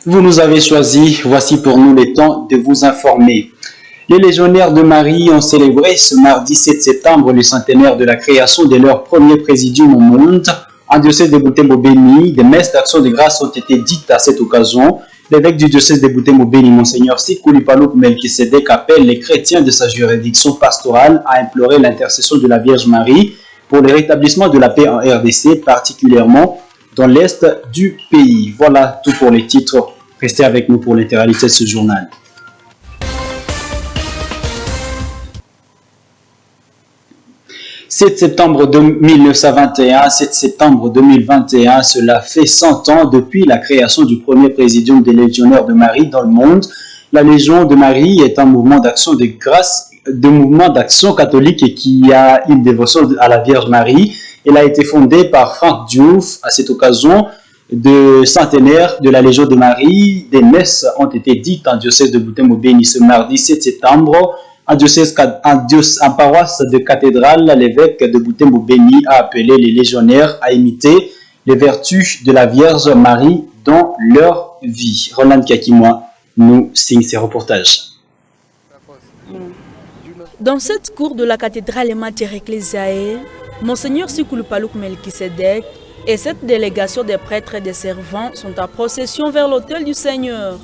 Vous nous avez choisi, voici pour nous le temps de vous informer. Les légionnaires de Marie ont célébré ce mardi 7 septembre le centenaire de la création de leur premier présidium au monde. En diocèse de Butembo-Beni, des messes d'action de grâce ont été dites à cette occasion. L'évêque du diocèse de Butembo-Beni, Monseigneur Sikuli Paluku Melkisedek, appelle les chrétiens de sa juridiction pastorale à implorer l'intercession de la Vierge Marie pour le rétablissement de la paix en RDC, particulièrement dans l'est du pays. Voilà tout pour les titres. Restez avec nous pour l'intégralité de ce journal. 7 septembre 1921, 7 septembre 2021, cela fait 100 ans depuis la création du premier présidium des légionnaires de Marie dans le monde. La Légion de Marie est un mouvement d'action de grâce, de mouvement d'action catholique et qui a une dévotion à la Vierge Marie. Elle a été fondée par Franck Diouf. À cette occasion de centenaire de la Légion de Marie, des messes ont été dites en diocèse de Butembo-Beni ce mardi 7 septembre. En paroisse de cathédrale, l'évêque de Butembo-Beni a appelé les légionnaires à imiter les vertus de la Vierge Marie dans leur vie. Roland Kakimoa nous signe ces reportages. Dans cette cour de la cathédrale Mater Ecclesiae, Monseigneur Sikuli Paluku Melkisedek et cette délégation des prêtres et des servants sont en procession vers l'autel du Seigneur.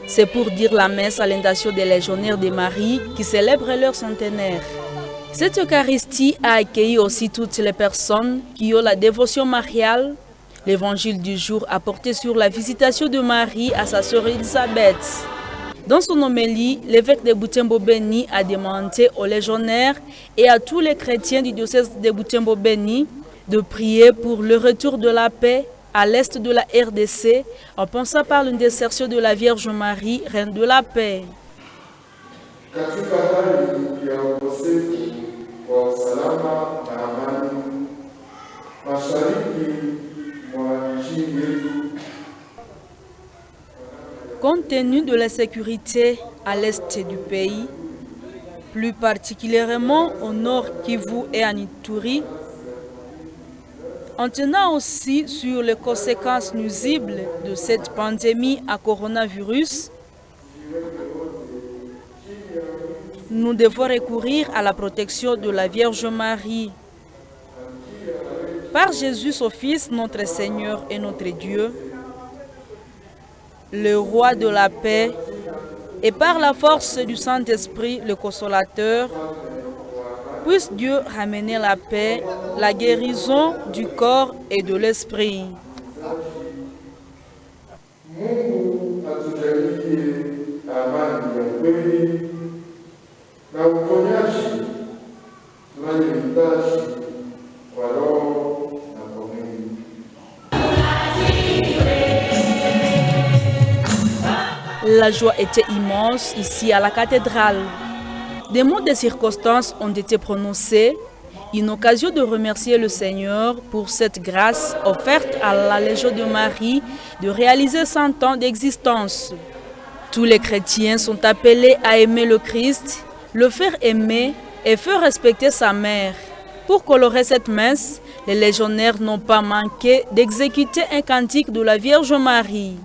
C'est pour dire la messe à l'intention des légionnaires de Marie qui célèbrent leur centenaire. Cette Eucharistie a accueilli aussi toutes les personnes qui ont la dévotion mariale. L'évangile du jour a porté sur la visitation de Marie à sa sœur Elisabeth. Dans son homélie, l'évêque de Butembo-Beni a demandé aux légionnaires et à tous les chrétiens du diocèse de Butembo-Beni de prier pour le retour de la paix à l'est de la RDC, en pensant par l'intercession de la Vierge Marie, Reine de la paix. Compte tenu de la sécurité à l'est du pays, plus particulièrement au nord Kivu et en Ituri, en tenant aussi sur les conséquences nuisibles de cette pandémie à coronavirus, nous devons recourir à la protection de la Vierge Marie. Par Jésus, son Fils, notre Seigneur et notre Dieu, le Roi de la paix, et par la force du Saint-Esprit, le Consolateur, puisse Dieu ramener la paix, la guérison du corps et de l'esprit. La joie était immense ici à la cathédrale. Des mots de circonstance ont été prononcés, une occasion de remercier le Seigneur pour cette grâce offerte à la Légion de Marie de réaliser 100 ans d'existence. Tous les chrétiens sont appelés à aimer le Christ, le faire aimer et faire respecter sa mère. Pour colorer cette messe, les légionnaires n'ont pas manqué d'exécuter un cantique de la Vierge Marie.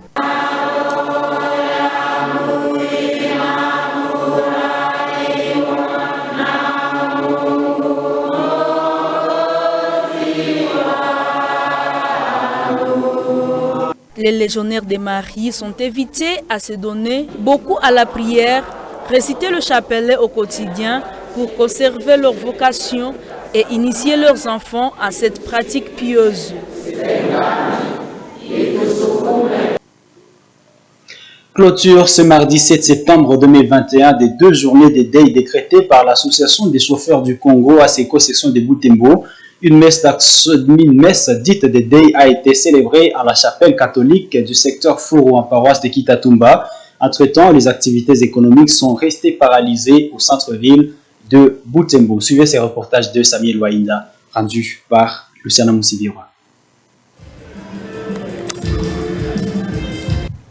Les légionnaires de Marie sont invités à se donner beaucoup à la prière, réciter le chapelet au quotidien pour conserver leur vocation et initier leurs enfants à cette pratique pieuse. Clôture ce mardi 7 septembre 2021 des 2 journées de deuil décrétées par l'Association des chauffeurs du Congo à ses concessions de Butembo. Une messe dite de deuil a été célébrée à la chapelle catholique du secteur Furu en paroisse de Kitatumba. Entre-temps, les activités économiques sont restées paralysées au centre-ville de Butembo. Suivez ces reportages de Samuel Wainda, rendu par Luciana Moussiviroa.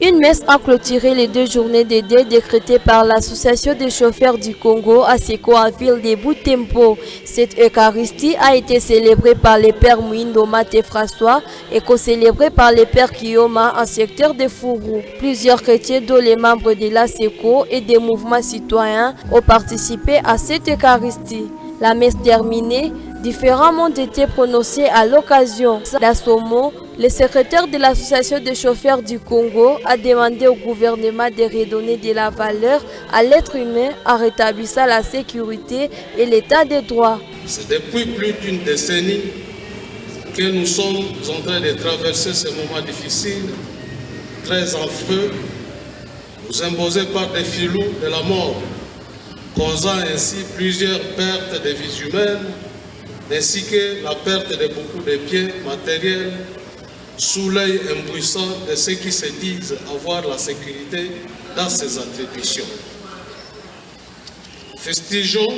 Une messe a clôturé les 2 journées de deuil décrétées par l'Association des chauffeurs du Congo à Seko-Ville de Butembo. Cette Eucharistie a été célébrée par les pères Mouindo Mate François et co-célébrée par les pères Kiyoma en secteur de Fourou. Plusieurs chrétiens, dont les membres de la Seko et des mouvements citoyens, ont participé à cette Eucharistie. La messe terminée, différents mots ont été prononcés à l'occasion. Dans ce mot, le secrétaire de l'Association des chauffeurs du Congo a demandé au gouvernement de redonner de la valeur à l'être humain en rétablissant la sécurité et l'état de droit. C'est depuis plus d'une décennie que nous sommes en train de traverser ce moment difficile, très affreux, nous imposés par des filous de la mort, causant ainsi plusieurs pertes de vies humaines, ainsi que la perte de beaucoup de biens matériels sous l'œil impuissant de ceux qui se disent avoir la sécurité dans ces attributions. Festigeons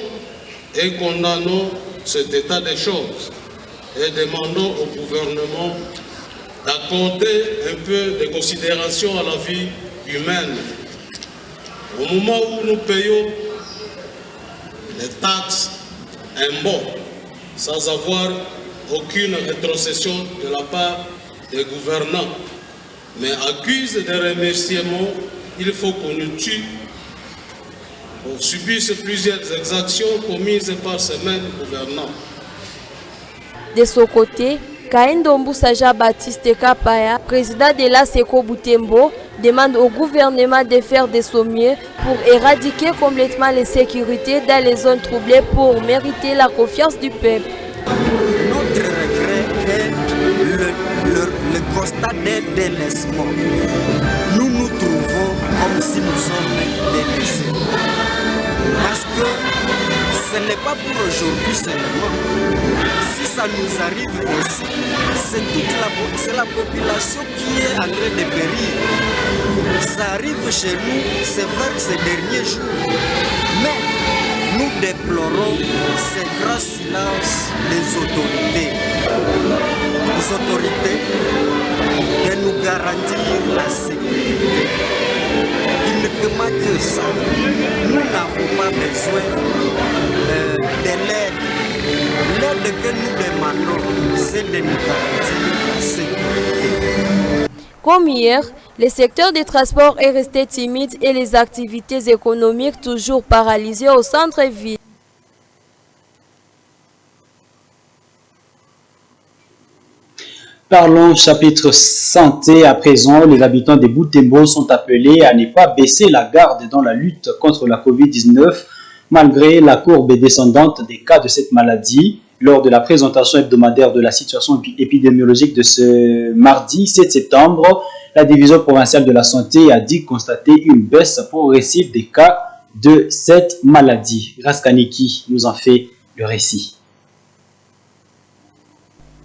et condamnons cet état de choses et demandons au gouvernement d'accorder un peu de considération à la vie humaine. Au moment où nous payons les taxes, impôts, sans avoir aucune rétrocession de la part des gouvernants, mais accuse des remerciements, il faut qu'on nous tue. On subisse plusieurs exactions commises par ces mêmes gouvernants. De son côté, Kaindombu Saja Baptiste Kapaya, président de la Seko Butembo, demande au gouvernement de faire de son mieux pour éradiquer complètement l'insécurité dans les zones troublées pour mériter la confiance du peuple. Notre regret est le constat d'un délaissement. Nous nous trouvons comme si nous sommes délaissés. Parce que ce n'est pas pour aujourd'hui seulement. Si ça nous arrive aussi, c'est la population qui est en train de périr. Ça arrive chez nous, c'est vers ces derniers jours. Mais nous déplorons ce grand silence des autorités. Les autorités de nous garantir la sécurité. Il ne peut pas que ça. Nous n'avons pas besoin de l'aide. L'aide que nous demandons, c'est de nous garantir la sécurité. Comme hier, le secteur des transports est resté timide et les activités économiques toujours paralysées au centre-ville. Parlons chapitre santé à présent. Les habitants de Butembo sont appelés à ne pas baisser la garde dans la lutte contre la COVID-19 malgré la courbe descendante des cas de cette maladie. Lors de la présentation hebdomadaire de la situation épidémiologique de ce mardi 7 septembre, la division provinciale de la santé a dit constater une baisse progressive des cas de cette maladie. Raskaniki nous en fait le récit.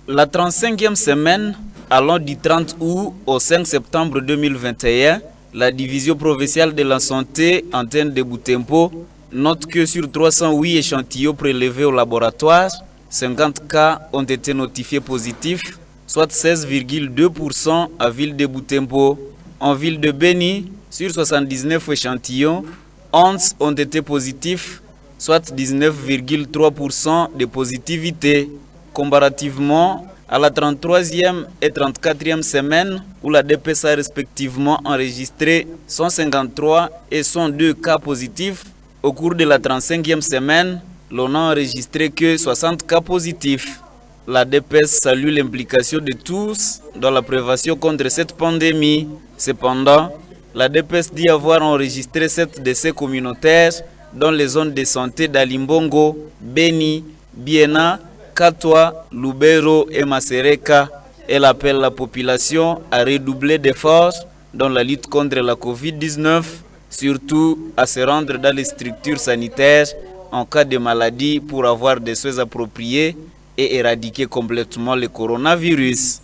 La 35e semaine, allant du 30 août au 5 septembre 2021, la division provinciale de la santé, antenne de Butembo, note que sur 308 échantillons prélevés au laboratoire, 50 cas ont été notifiés positifs, soit 16,2% à ville de Butembo. En ville de Beni, sur 79 échantillons, 11 ont été positifs, soit 19,3% de positivité. Comparativement à la 33e et 34e semaine où la DPS a respectivement enregistré 153 et 102 cas positifs, au cours de la 35e semaine, l'on n'a enregistré que 60 cas positifs. La DPS salue l'implication de tous dans la prévention contre cette pandémie. Cependant, la DPS dit avoir enregistré 7 décès communautaires dans les zones de santé d'Alimbongo, Beni, Biena, Katwa, Lubero et Masereka. Elle appelle la population à redoubler d'efforts dans la lutte contre la COVID-19, surtout à se rendre dans les structures sanitaires en cas de maladie pour avoir des soins appropriés et éradiquer complètement le coronavirus.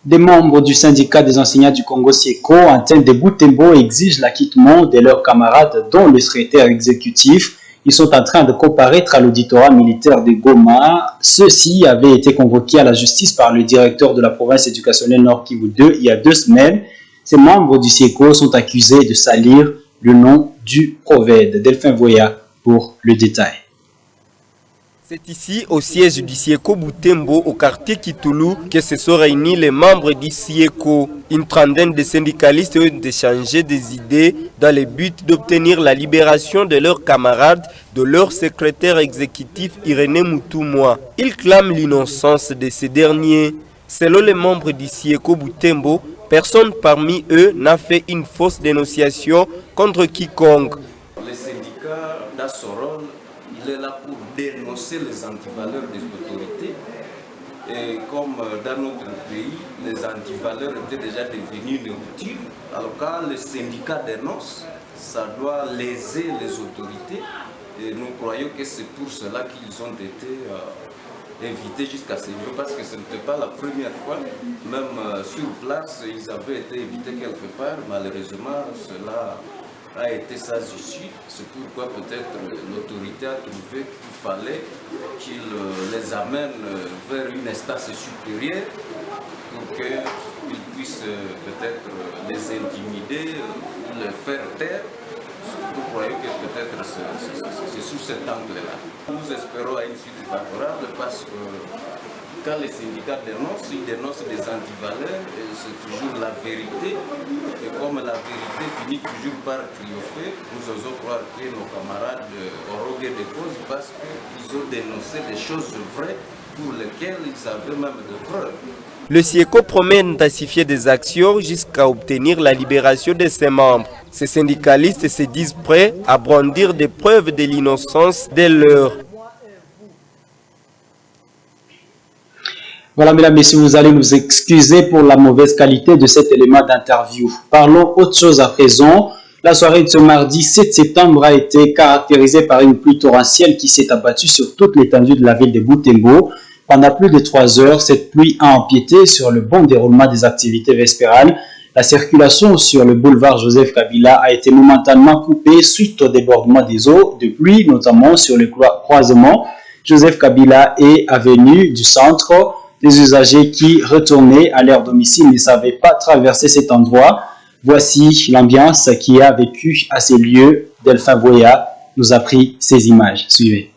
Des membres du syndicat des enseignants du Congo Seko, antenne de Butembo, exigent l'acquittement de leurs camarades dont le secrétaire exécutif Ils sont en train de comparaître à l'auditorat militaire de Goma. Ceux-ci avaient été convoqués à la justice par le directeur de la province éducationnelle Nord Kivu 2 il y a 2 semaines. Ces membres du SIECO sont accusés de salir le nom du Proved. Delphin Voya pour le détail. C'est ici, au siège du SIECO Butembo, au quartier Kitoulou, que se sont réunis les membres du SIECO. Une trentaine de syndicalistes ont échangé des idées dans le but d'obtenir la libération de leurs camarades, de leur secrétaire exécutif Irénée Moutoumoua. Ils clament l'innocence de ces derniers. Selon les membres du SIECO Butembo, personne parmi eux n'a fait une fausse dénonciation contre quiconque. Les syndicats d'Assorol, il est là pour dénoncer les antivaleurs des autorités. Et comme dans notre pays, les antivaleurs étaient déjà devenus inutiles, alors quand les syndicats dénoncent, ça doit léser les autorités. Et nous croyons que c'est pour cela qu'ils ont été invités jusqu'à ce niveau, parce que ce n'était pas la première fois. Même sur place, ils avaient été invités quelque part. Malheureusement, cela a été sans issue. C'est pourquoi peut-être l'autorité a trouvé qu'il fallait qu'il les amène vers une instance supérieure pour qu'ils puissent peut-être les intimider ou les faire taire. Nous croyons que peut-être c'est sous cet angle-là. Nous espérons à une suite favorable parce que quand les syndicats dénoncent, ils dénoncent des antivaleurs, c'est toujours la vérité. Et comme la vérité finit toujours par triompher, nous osons croire que nos camarades auront gain de cause parce qu'ils ont dénoncé des choses vraies pour lesquelles ils avaient même des preuves. Le SIECO promet d'intensifier des actions jusqu'à obtenir la libération de ses membres. Ces syndicalistes se disent prêts à brandir des preuves de l'innocence des leurs. Voilà, mesdames, messieurs, vous allez nous excuser pour la mauvaise qualité de cet élément d'interview. Parlons autre chose à présent. La soirée de ce mardi 7 septembre a été caractérisée par une pluie torrentielle qui s'est abattue sur toute l'étendue de la ville de Butembo. Pendant plus de 3 heures, cette pluie a empiété sur le bon déroulement des activités vespérales. La circulation sur le boulevard Joseph Kabila a été momentanément coupée suite au débordement des eaux de pluie, notamment sur le croisement Joseph Kabila et avenue du centre. Les usagers qui retournaient à leur domicile ne savaient pas traverser cet endroit. Voici l'ambiance qui a vécu à ces lieux. Delphin Voya nous a pris ces images. Suivez.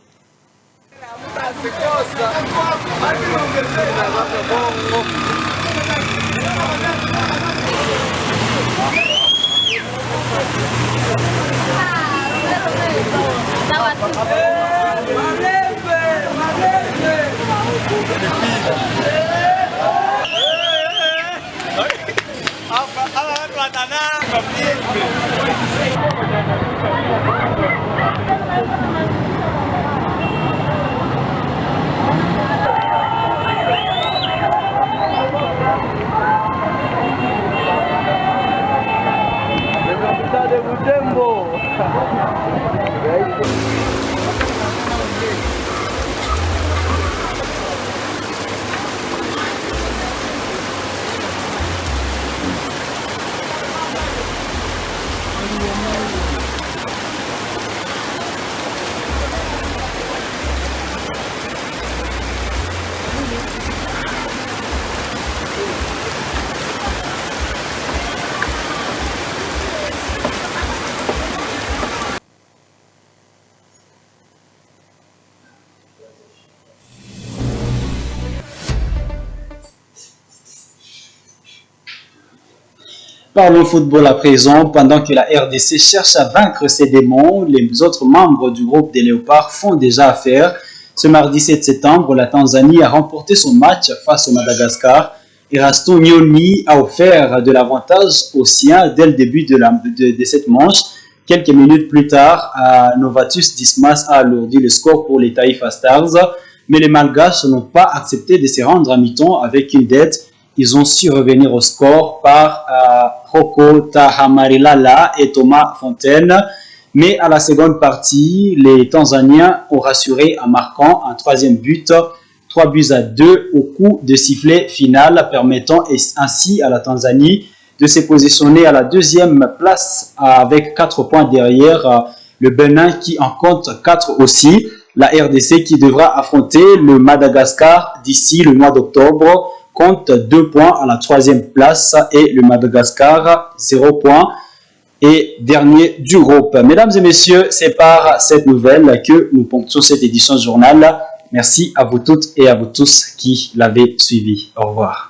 Parlons football à présent. Pendant que la RDC cherche à vaincre ses démons, les autres membres du groupe des Léopards font déjà affaire. Ce mardi 7 septembre, la Tanzanie a remporté son match face au Madagascar. Erasto Nyoni a offert de l'avantage aux siens dès le début de cette manche. Quelques minutes plus tard, Novatus Dismas a alourdi le score pour les Taifa Stars. Mais les Malgaches n'ont pas accepté de se rendre à mi-temps avec une dette. Ils ont su revenir au score par Roko Tahamarilala et Thomas Fontaine. Mais à la seconde partie, les Tanzaniens ont rassuré en marquant un troisième but, 3-2 au coup de sifflet final, permettant ainsi à la Tanzanie de se positionner à la deuxième place avec 4 points derrière Le Bénin qui en compte 4 aussi. La RDC qui devra affronter le Madagascar d'ici le mois d'octobre compte 2 points à la 3e place et le Madagascar 0 points et dernier du groupe. Mesdames et messieurs, c'est par cette nouvelle que nous ponctuons cette édition journal. Merci à vous toutes et à vous tous qui l'avez suivi. Au revoir.